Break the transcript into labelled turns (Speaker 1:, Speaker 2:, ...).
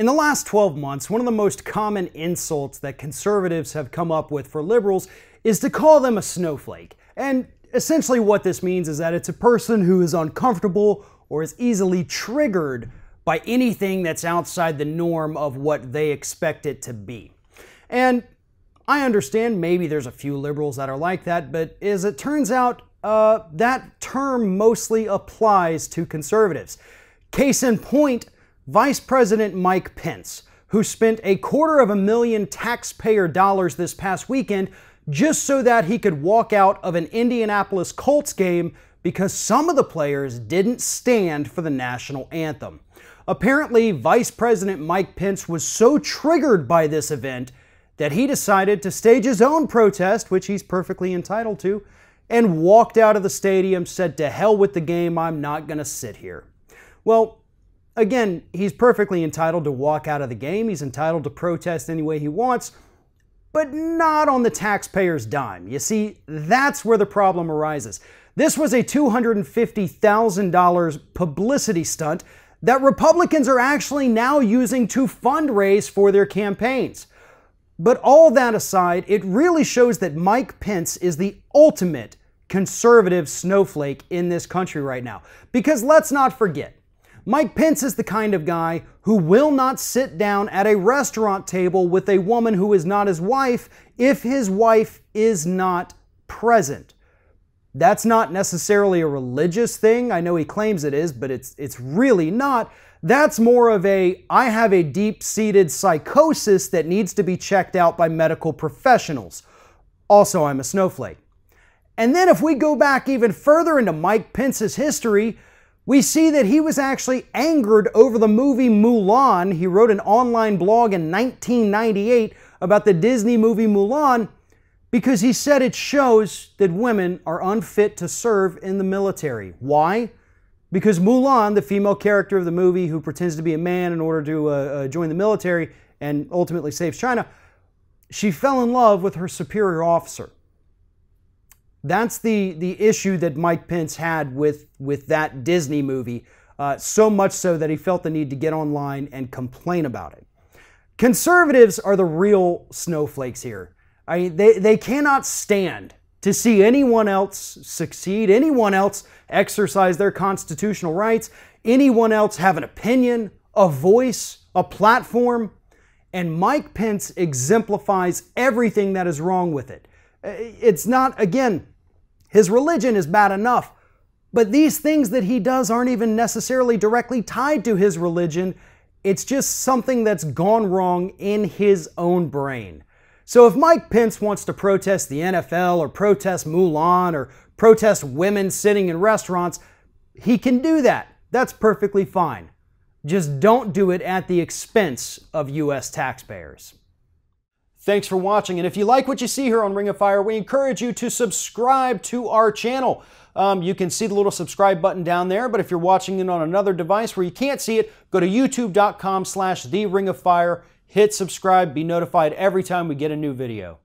Speaker 1: In the last 12 months, one of the most common insults that conservatives have come up with for liberals is to call them a snowflake. And essentially what this means is that it's a person who is uncomfortable or is easily triggered by anything that's outside the norm of what they expect it to be. And I understand maybe there's a few liberals that are like that, but as it turns out, that term mostly applies to conservatives. Case in point, Vice President Mike Pence, who spent $250,000 taxpayer dollars this past weekend just so that he could walk out of an Indianapolis Colts game because some of the players didn't stand for the national anthem. Apparently, Vice President Mike Pence was so triggered by this event that he decided to stage his own protest, which he's perfectly entitled to, and walked out of the stadium, said, "To hell with the game, I'm not going to sit here." Well, again, he's perfectly entitled to walk out of the game. He's entitled to protest any way he wants, but not on the taxpayer's dime. You see, that's where the problem arises. This was a $250,000 publicity stunt that Republicans are actually now using to fundraise for their campaigns. But all that aside, it really shows that Mike Pence is the ultimate conservative snowflake in this country right now. Because let's not forget, Mike Pence is the kind of guy who will not sit down at a restaurant table with a woman who is not his wife if his wife is not present. That's not necessarily a religious thing. I know he claims it is, but it's really not. That's more of a, I have a deep-seated psychosis that needs to be checked out by medical professionals. Also, I'm a snowflake. And then if we go back even further into Mike Pence's history, we see that he was actually angered over the movie Mulan. He wrote an online blog in 1998 about the Disney movie Mulan because he said it shows that women are unfit to serve in the military. Why? Because Mulan, the female character of the movie who pretends to be a man in order to join the military and ultimately saves China, she fell in love with her superior officer. That's the issue that Mike Pence had with that Disney movie, so much so that he felt the need to get online and complain about it. Conservatives are the real snowflakes here. I mean, they cannot stand to see anyone else succeed, anyone else exercise their constitutional rights, anyone else have an opinion, a voice, a platform, and Mike Pence exemplifies everything that is wrong with it. It's not, again, his religion is bad enough, but these things that he does aren't even necessarily directly tied to his religion. It's just something that's gone wrong in his own brain. So if Mike Pence wants to protest the NFL or protest Mulan or protest women sitting in restaurants, he can do that. That's perfectly fine. Just don't do it at the expense of U.S. taxpayers. Thanks for watching, and if you like what you see here on Ring of Fire, we encourage you to subscribe to our channel. You can see the little subscribe button down there, but if you're watching it on another device where you can't see it, go to youtube.com/TheRingOfFire, hit subscribe, be notified every time we get a new video.